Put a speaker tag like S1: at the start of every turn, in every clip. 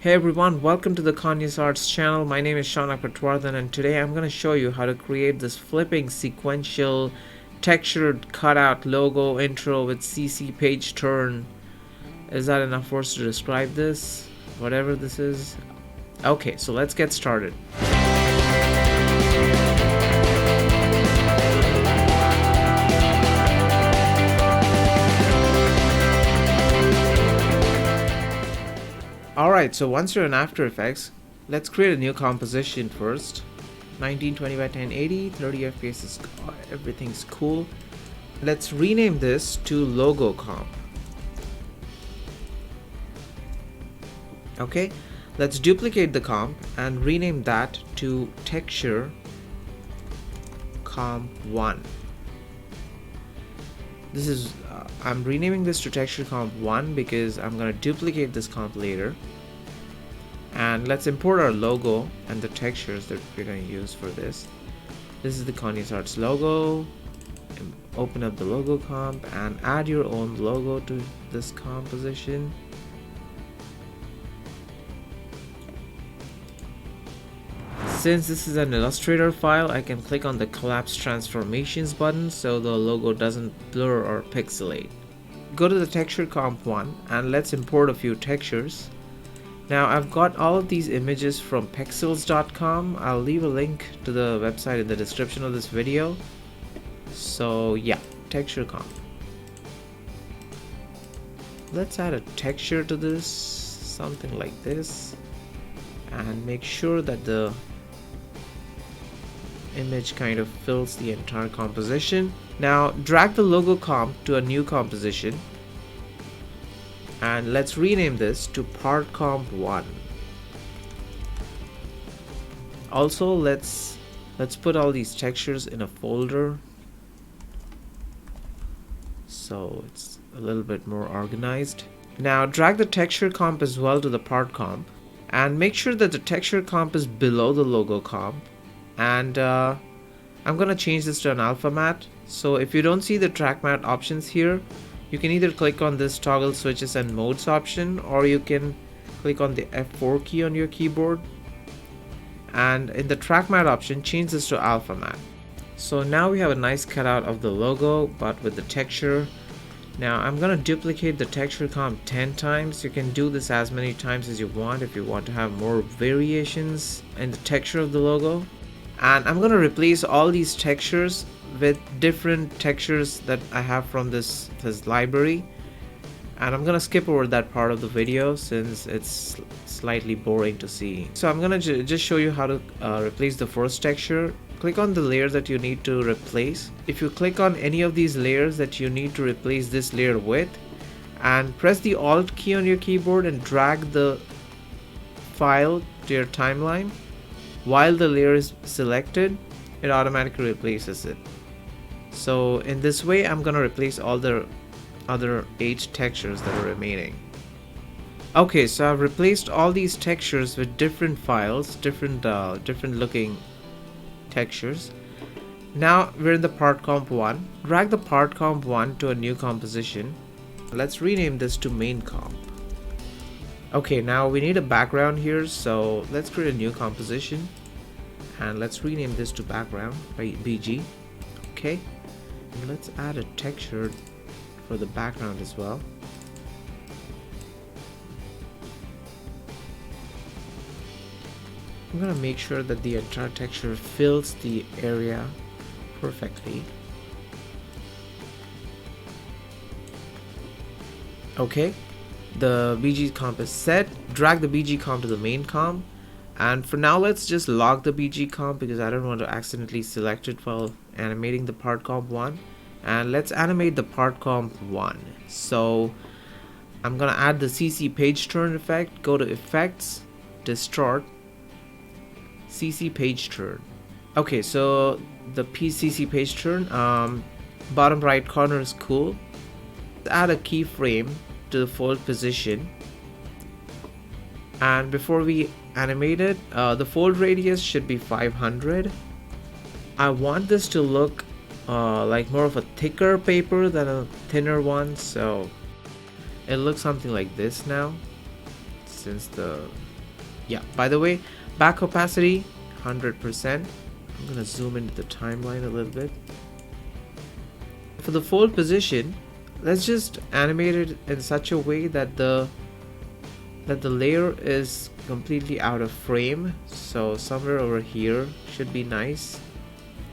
S1: Hey everyone, welcome to the Kanye's Arts channel. My name is Shaunak Patwardhan and today I'm going to show you how to create this flipping sequential textured cutout logo intro with CC page turn. Is that enough words to describe this? Whatever this is. Okay, so let's get started. Alright, so once you're in After Effects, let's create a new composition first. 1920 by 1080, 30 FPS is everything's cool. Let's rename this to logo comp. Okay, let's duplicate the comp and rename that to texture comp 1. This is I'm renaming this to texture comp 1 because I'm going to duplicate this comp later. And let's import our logo and the textures that we're going to use for this. This is the Kanye's Arts logo. Open up the logo comp and add your own logo to this composition. Since this is an Illustrator file, I can click on the collapse transformations button so the logo doesn't blur or pixelate. Go to the texture comp 1 and let's import a few textures. Now I've got all of these images from pexels.com. I'll leave a link to the website in the description of this video. So yeah, texture comp. Let's add a texture to this, something like this, and make sure that the image kind of fills the entire composition. Now drag the logo comp to a new composition and let's rename this to part comp 1. Also let's put all these textures in a folder so it's a little bit more organized. Now drag the texture comp as well to the part comp and make sure that the texture comp is below the logo comp. And I'm gonna change this to an alpha matte. So if you don't see the track matte options here, you can either click on this toggle switches and modes option, or you can click on the F4 key on your keyboard. And in the track matte option, change this to alpha matte. So now we have a nice cutout of the logo, but with the texture. Now I'm gonna duplicate the texture comp 10 times. You can do this as many times as you want if you want to have more variations in the texture of the logo. And I'm going to replace all these textures with different textures that I have from this library, and I'm going to skip over that part of the video since it's slightly boring to see. So I'm going to just show you how to replace the first texture. Click on the layer that you need to replace. If you click on any of these layers that you need to replace this layer with, and press the Alt key on your keyboard and drag the file to your timeline, while the layer is selected, it automatically replaces it. So in this way, I'm gonna replace all the other 8 textures that are remaining. Okay, so I've replaced all these textures with different files, different looking textures. Now we're in the part comp 1. Drag the part comp 1 to a new composition. Let's rename this to main comp. Okay, now we need a background here, so let's create a new composition and let's rename this to background by BG. Okay, and let's add a texture for the background as well. I'm gonna make sure that the entire texture fills the area perfectly. Okay, the BG comp is set. Drag the BG comp to the main comp, and for now let's just log the BG comp because I don't want to accidentally select it while animating the part comp 1. And let's animate the part comp 1. So I'm gonna add the CC page turn effect. Go to effects, distort, CC page turn. Okay, so the CC page turn, bottom right corner is cool. Add a keyframe to the fold position, and before we animate it, the fold radius should be 500. I want this to look like more of a thicker paper than a thinner one, so it looks something like this now. since the yeah, by the way, back opacity 100%. I'm gonna zoom into the timeline a little bit. For the fold position, let's just animate it in such a way that the layer is completely out of frame, so somewhere over here should be nice.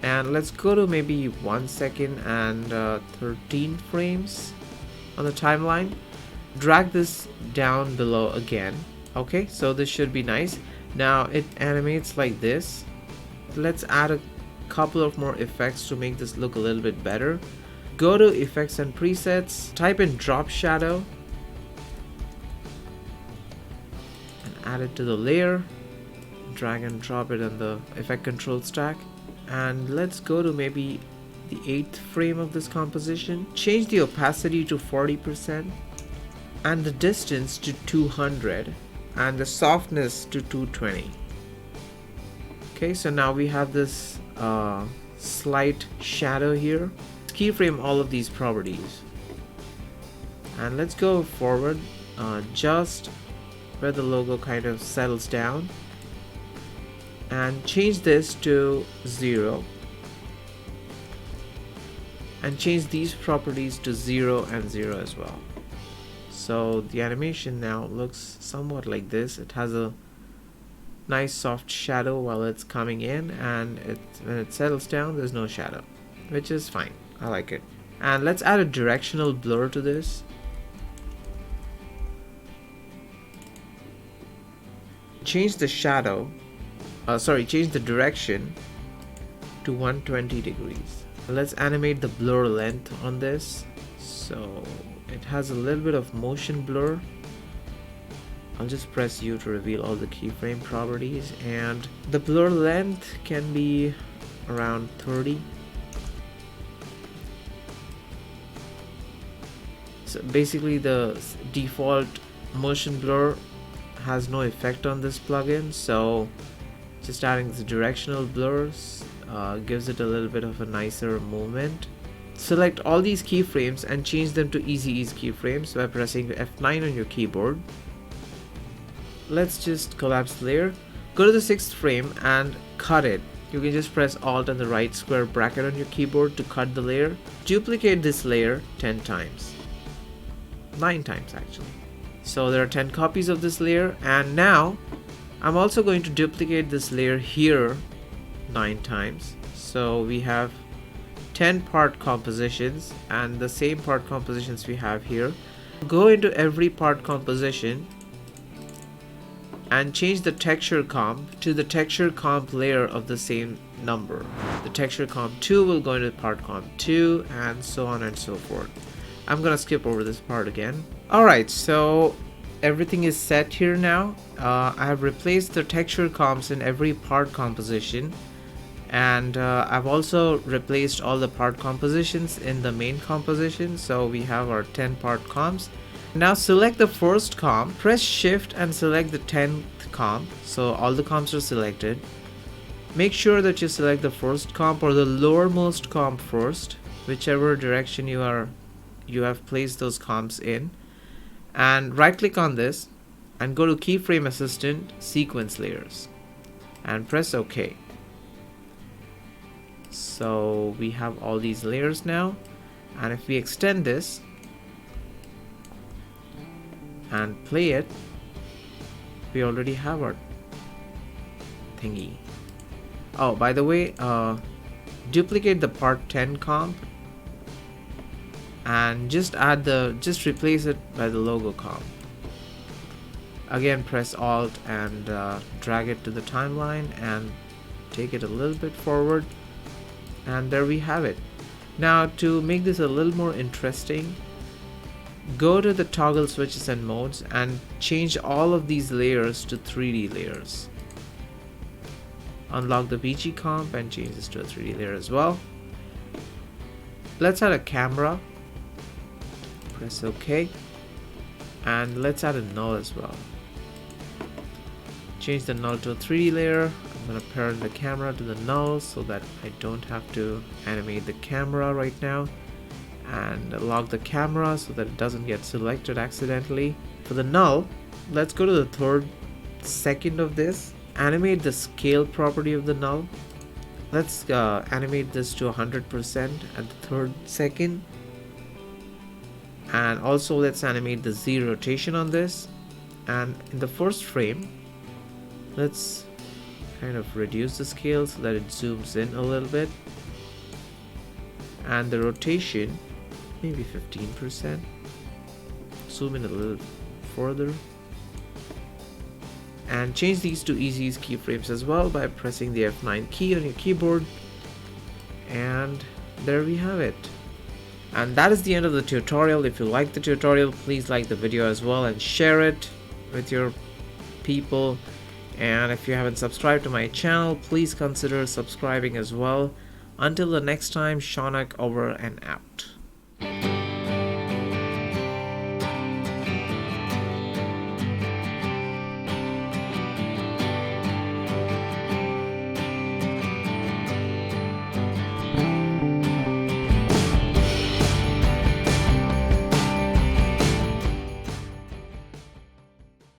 S1: And let's go to maybe 1 second and 13 frames on the timeline. Drag this down below again. Okay, so this should be nice. Now it animates like this. Let's add a couple of more effects to make this look a little bit better. Go to effects and presets, type in drop shadow and add it to the layer. Drag and drop it on the effect control stack. And let's go to maybe the 8th frame of this composition. Change the opacity to 40% and the distance to 200 and the softness to 220. Okay, so now we have this slight shadow here. Let's keyframe all of these properties and let's go forward just where the logo kind of settles down and change this to 0 and change these properties to 0 and 0 as well. So the animation now looks somewhat like this. It has a nice soft shadow while it's coming in, and when it settles down there's no shadow, which is fine. I like it. And let's add a directional blur to this. Change the shadow change the direction to 120 degrees. Let's animate the blur length on this. So it has a little bit of motion blur. I'll just press U to reveal all the keyframe properties, and the blur length can be around 30. So basically the default motion blur has no effect on this plugin, so just adding the directional blurs gives it a little bit of a nicer movement. Select all these keyframes and change them to easy ease keyframes by pressing F9 on your keyboard. Let's just collapse the layer. Go to the 6th frame and cut it. You can just press Alt and the right square bracket on your keyboard to cut the layer. Duplicate this layer 10 times. 9 times actually. So there are 10 copies of this layer, and now I'm also going to duplicate this layer here 9 times. So we have 10 part compositions and the same part compositions we have here. Go into every part composition and change the texture comp to the texture comp layer of the same number. The texture comp 2 will go into part comp 2, and so on and so forth. I'm gonna skip over this part again. Alright, so everything is set here now. I have replaced the texture comps in every part composition, and I've also replaced all the part compositions in the main composition. So we have our 10 part comps. Now select the first comp, press shift and select the 10th comp. So all the comps are selected. Make sure that you select the first comp or the lowermost comp first, whichever direction you have placed those comps in, and right click on this and go to keyframe assistant, sequence layers, and press OK. So we have all these layers now, and if we extend this and play it, we already have our thingy. Oh, by the way, duplicate the part 10 comp and just replace it by the logo comp. Again, press Alt and drag it to the timeline and take it a little bit forward, and there we have it. Now to make this a little more interesting, go to the toggle switches and modes and change all of these layers to 3D layers. Unlock the BG comp and change this to a 3D layer as well. Let's add a camera. Press OK, and let's add a null as well. Change the null to a 3D layer. I'm going to parent the camera to the null so that I don't have to animate the camera right now, and lock the camera so that it doesn't get selected accidentally. For the null, let's go to the third second of this. Animate the scale property of the null. Let's animate this to 100% at the third second. And also let's animate the Z rotation on this. And in the first frame, let's kind of reduce the scale so that it zooms in a little bit. And the rotation, maybe 15%. Zoom in a little further. And change these to easy keyframes as well by pressing the F9 key on your keyboard. And there we have it. And that is the end of the tutorial. If you like the tutorial, please like the video as well and share it with your people. And if you haven't subscribed to my channel, please consider subscribing as well. Until the next time, Shaunak over and out.